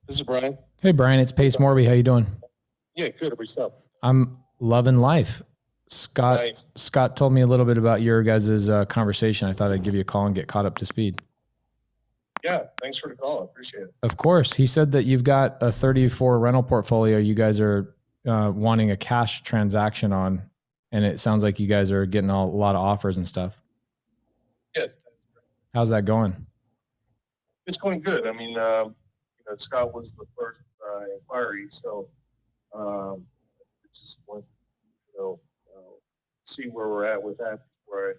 This is Brian. Hey, Brian, it's Pace Morby. How you doing? Yeah, good. How yourself? I'm loving life. Scott Nice. Scott told me a little bit about your guys' conversation. I thought I'd give you a call and get caught up to speed. Yeah, thanks for the call. I appreciate it. Of course. He said that you've got a 34 rental portfolio you guys are wanting a cash transaction on, and it sounds like you guys are getting a lot of offers and stuff. Yes, How's that going? it's going good. Scott was the first inquiry, so it's just want you know see where we're at with that before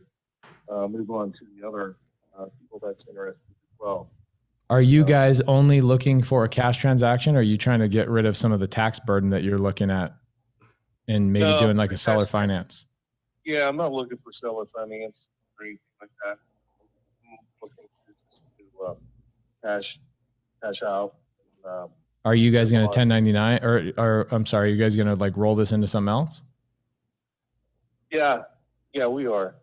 I move on to the other people that's interested as well. Are you guys only looking for a cash transaction, or are you trying to get rid of some of the tax burden that you're looking at and maybe doing like a seller finance? Yeah, I'm not looking for seller finance or anything like that. I'm looking just to cash out. Are you guys going to 1099 or I'm sorry, are you guys going to like roll this into something else? Yeah, we are.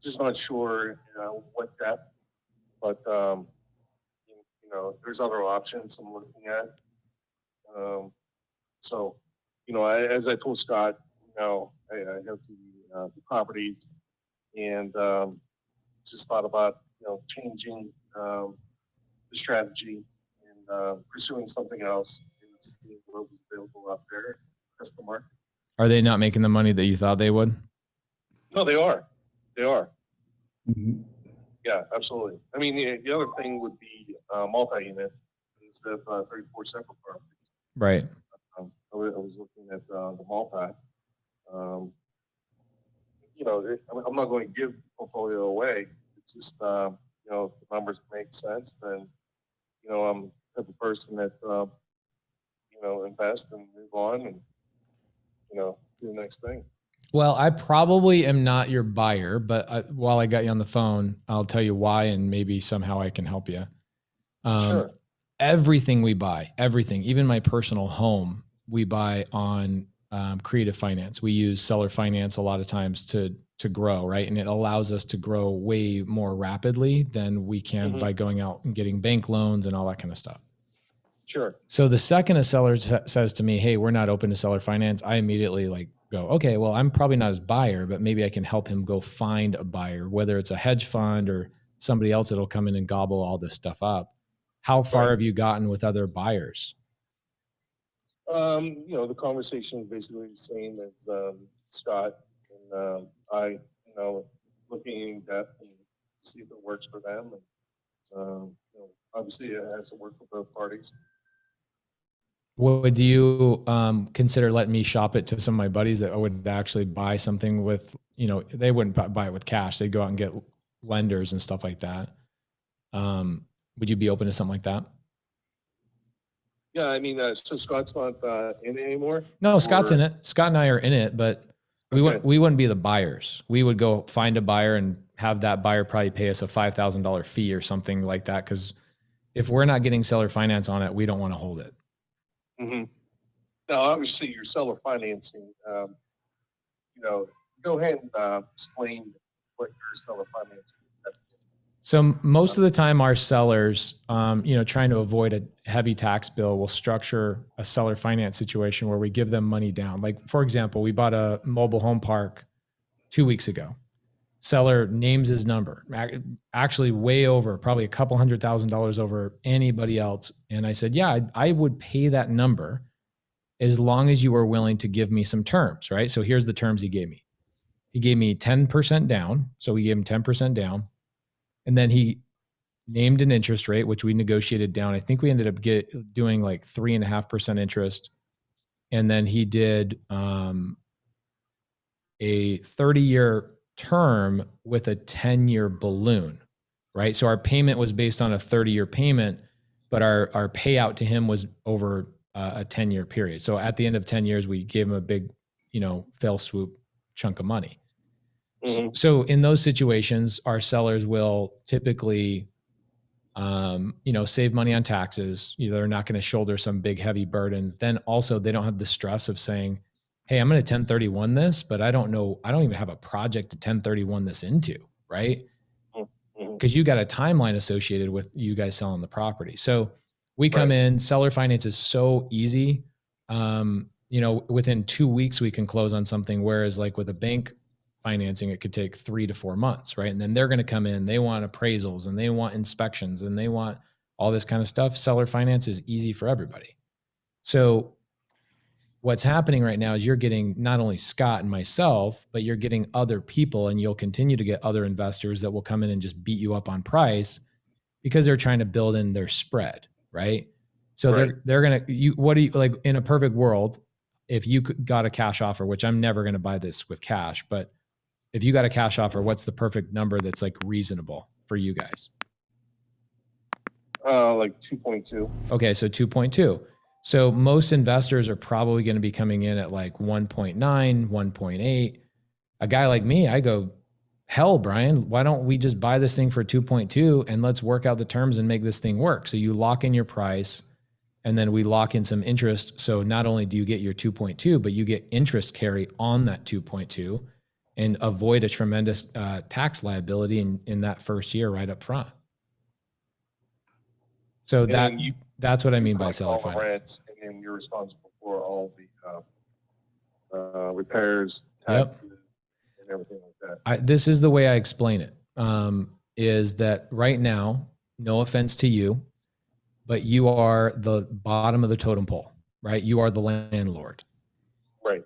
Just not sure, what depth, but there's other options I'm looking at. As I told Scott, I have the properties, and just thought about changing the strategy and pursuing something else and seeing what was available out there. That's the market. Are they not making the money that you thought they would? No, they are. They are. Mm-hmm. Yeah, absolutely. I mean, the other thing would be multi-unit instead of 34 separate properties. Right. I was looking at the multi. I'm not going to give the portfolio away. It's just, if the numbers make sense, then, I'm the type of person that, invest and move on and, do the next thing. Well, I probably am not your buyer, but while I got you on the phone, I'll tell you why, and maybe somehow I can help you. Sure. Everything we buy, everything, even my personal home, we buy on creative finance. We use seller finance a lot of times to grow, right? And it allows us to grow way more rapidly than we can by going out and getting bank loans and all that kind of stuff. Sure. So the second a seller says to me, "Hey, we're not open to seller finance," I immediately go, "Okay, well, I'm probably not his buyer, but maybe I can help him go find a buyer, whether it's a hedge fund or somebody else that'll come in and gobble all this stuff up." How far have you gotten with other buyers? The conversation is basically the same as Scott and I, looking at that and see if it works for them. And, obviously it has to work for both parties. Would you consider letting me shop it to some of my buddies that would actually buy something with, they wouldn't buy it with cash. They'd go out and get lenders and stuff like that. Would you be open to something like that? Yeah, I mean, so Scott's not in it anymore? No, Scott's in it. Scott and I are in it, but we wouldn't be the buyers. We would go find a buyer and have that buyer probably pay us a $5,000 fee or something like that. Because if we're not getting seller finance on it, we don't want to hold it. Mm-hmm. Now, obviously, your seller financing, go ahead and explain what your seller financing is. So most of the time our sellers, trying to avoid a heavy tax bill, will structure a seller finance situation where we give them money down. Like, for example, we bought a mobile home park 2 weeks ago. Seller names his number, actually way over, probably a couple $100,000 over anybody else. And I said, yeah, I would pay that number as long as you were willing to give me some terms, right? So here's the terms he gave me. He gave me 10% down. So we gave him 10% down. And then he named an interest rate, which we negotiated down. I think we ended up doing like 3.5% interest. And then he did a 30-year term with a 10-year balloon, right? So our payment was based on a 30-year payment, but our payout to him was over a 10-year period. So at the end of 10 years, we gave him a big, fell swoop chunk of money. Mm-hmm. So in those situations, our sellers will typically, save money on taxes. They're not going to shoulder some big heavy burden. Then also they don't have the stress of saying, hey, I'm going to 1031 this, but I don't even have a project to 1031 this into, right? Because you got a timeline associated with you guys selling the property. So We come Right. in, seller finance is so easy. Within 2 weeks we can close on something. Whereas like with a bank financing, it could take 3 to 4 months, right? And then they're going to come in, they want appraisals and they want inspections and they want all this kind of stuff. Seller finance is easy for everybody. So what's happening right now is you're getting not only Scott and myself, but you're getting other people, and you'll continue to get other investors that will come in and just beat you up on price because they're trying to build in their spread, right? So Right. they're going to, what do you, like in a perfect world, if you got a cash offer, which I'm never going to buy this with cash, but if you got a cash offer, what's the perfect number that's like reasonable for you guys? Like 2.2. Okay, so 2.2. So most investors are probably going to be coming in at like 1.9, 1.8. A guy like me, I go, hell, Brian, why don't we just buy this thing for 2.2 and let's work out the terms and make this thing work? So you lock in your price and then we lock in some interest. So not only do you get your 2.2, but you get interest carry on that 2.2 and avoid a tremendous tax liability in that first year right up front. So that's what I mean by seller finance. Rents, and then you're responsible for all the repairs, yep, and everything like that. This is the way I explain it. Is that right now, no offense to you, but you are the bottom of the totem pole, right? You are the landlord. Right.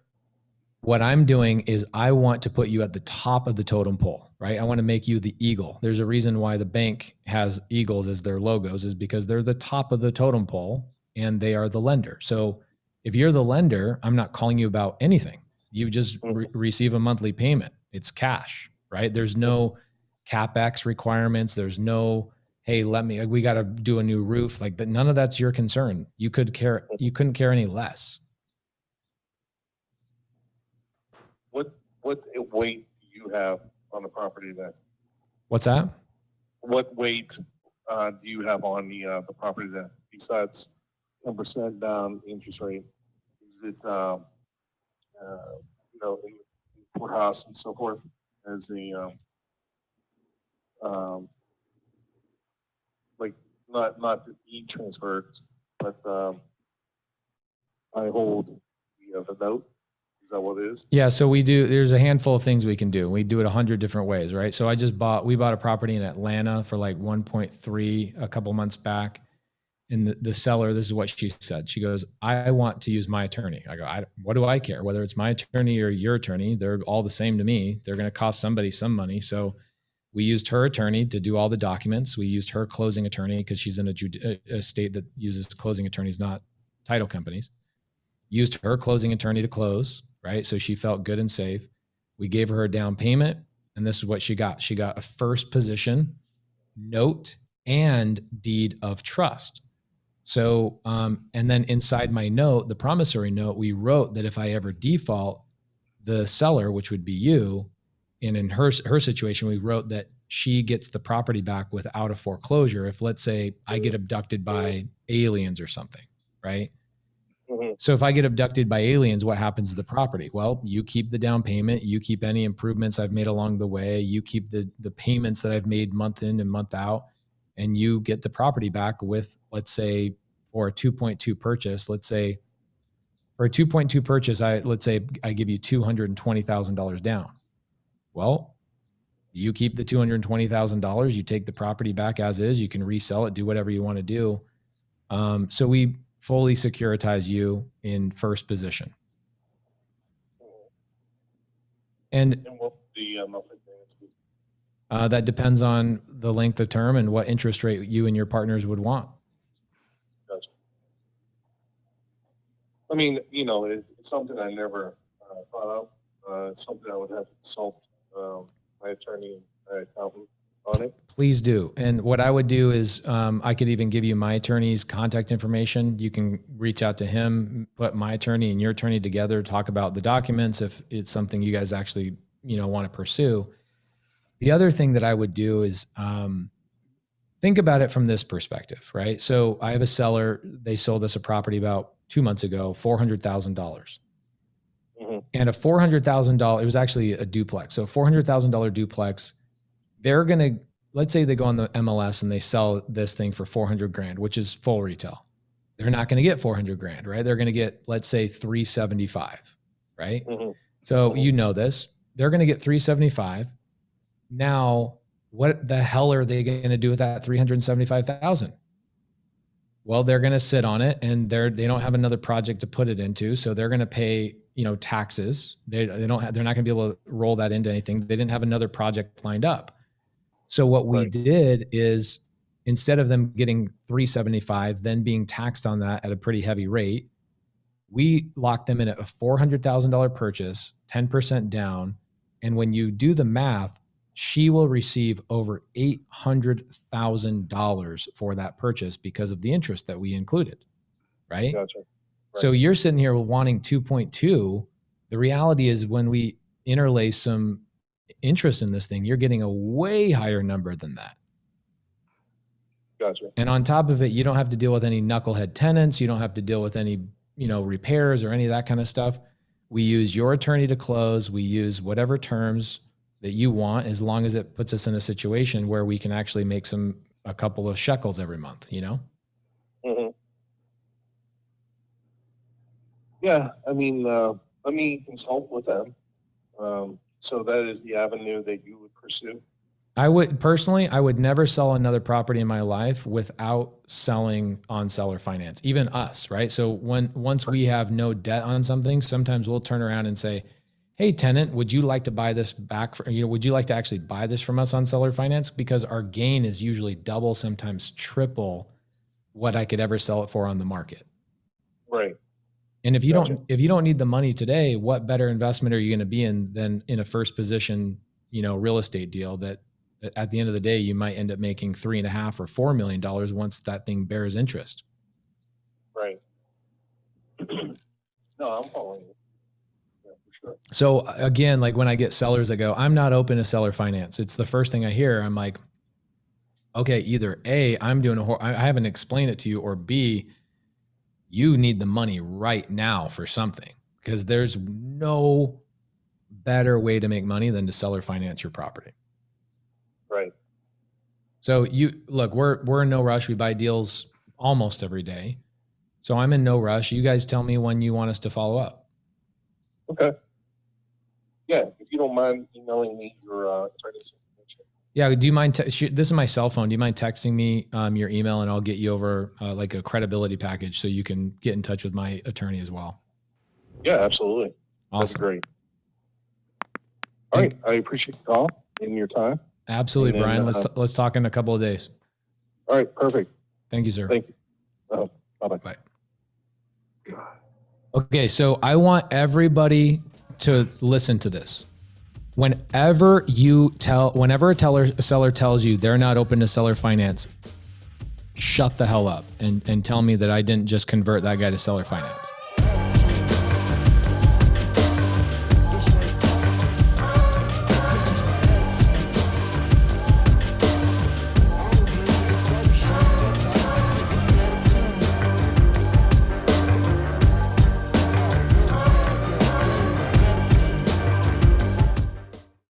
What I'm doing is I want to put you at the top of the totem pole, right? I want to make you the eagle. There's a reason why the bank has eagles as their logos, is because they're the top of the totem pole and they are the lender. So if you're the lender, I'm not calling you about anything. You just receive a monthly payment. It's cash, right? There's no CapEx requirements. There's no, hey, we got to do a new roof. Like that. None of that's your concern. You couldn't care any less. What weight do you have on the property then? What's that? What weight do you have on the property then, besides 10% down interest rate? Is it in courthouse and so forth as a like not the deed transferred, but I hold the note. Is that what it is? Yeah. So there's a handful of things we can do. We do it 100 different ways, right? So we bought a property in Atlanta for like 1.3 a couple months back. And the seller, this is what she said. She goes, I want to use my attorney. I go, what do I care? Whether it's my attorney or your attorney, they're all the same to me. They're going to cost somebody some money. So we used her attorney to do all the documents. We used her closing attorney because she's in a state that uses closing attorneys, not title companies. Used her closing attorney to close, right? So she felt good and safe. We gave her a down payment, and this is what she got. She got a first position note and deed of trust. So, and then inside my note, the promissory note, we wrote that if I ever default, the seller, which would be you, and in her situation, we wrote that she gets the property back without a foreclosure. If, let's say, I get abducted by aliens or something, right? Mm-hmm. So if I get abducted by aliens, what happens to the property? Well, you keep the down payment, you keep any improvements I've made along the way, you keep the payments that I've made month in and month out, and you get the property back with, let's say, for a 2.2 purchase, let's say for a 2.2 purchase, let's say I give you $220,000 down. Well, you keep the $220,000, you take the property back as is, you can resell it, do whatever you want to do. So we fully securitize you in first position. And what the monthly payments be? That depends on the length of term and what interest rate you and your partners would want. Gotcha. I mean, it's something I never thought of. It's something I would have to consult my attorney and my accountant on it. Please do. And what I would do is I could even give you my attorney's contact information. You can reach out to him, put my attorney and your attorney together, talk about the documents if it's something you guys actually want to pursue. The other thing that I would do is think about it from this perspective, right? So I have a seller, they sold us a property about 2 months ago, $400,000. Mm-hmm. And a $400,000, it was actually a duplex. So $400,000 duplex, they're going to, let's say they go on the MLS and they sell this thing for 400 grand, which is full retail. They're not going to get 400 grand, right? They're going to get, let's say 375, right? So you know this, they're going to get 375. Now, what the hell are they going to do with that 375,000? Well, they're going to sit on it, and they don't have another project to put it into. So they're going to pay, taxes. They're not going to be able to roll that into anything. They didn't have another project lined up. So what we did is, instead of them getting 375, then being taxed on that at a pretty heavy rate, we locked them in at a $400,000 purchase, 10% down. And when you do the math, she will receive over $800,000 for that purchase because of the interest that we included, right? Gotcha. So you're sitting here wanting 2.2. The reality is, when we interlace some interest in this thing, you're getting a way higher number than that. Gotcha. And on top of it, you don't have to deal with any knucklehead tenants. You don't have to deal with any, repairs or any of that kind of stuff. We use your attorney to close. We use whatever terms that you want, as long as it puts us in a situation where we can actually make a couple of shekels every month, Mm-hmm. Yeah. I mean, let me consult with them. So that is the avenue that you would pursue. I would never sell another property in my life without selling on seller finance, even us, right? So once we have no debt on something, sometimes we'll turn around and say, hey, tenant, would you like to buy this back? Would you like to actually buy this from us on seller finance? Because our gain is usually double, sometimes triple what I could ever sell it for on the market. Right. And if you don't need the money today, what better investment are you going to be in than in a first position, real estate deal that at the end of the day, you might end up making $3.5 or $4 million once that thing bears interest. Right. No, I'm following you. Yeah, for sure. So again, like when I get sellers that go, I'm not open to seller finance, it's the first thing I hear. I'm like, okay, either A, I haven't explained it to you, or B, you need the money right now for something, because there's no better way to make money than to seller finance your property. Right. So we're in no rush. We buy deals almost every day. So I'm in no rush. You guys tell me when you want us to follow up. Okay. Yeah. If you don't mind emailing me your attorney's information. Yeah. Do you mind? This is my cell phone. Do you mind texting me your email, and I'll get you over like a credibility package so you can get in touch with my attorney as well. Yeah, absolutely. Awesome. That's great. All right. I appreciate the call and your time. Absolutely, Brian. Let's talk in a couple of days. All right. Perfect. Thank you, sir. Thank you. Bye-bye. Bye. Okay. So I want everybody to listen to this. Whenever a seller tells you they're not open to seller finance, shut the hell up and tell me that I didn't just convert that guy to seller finance.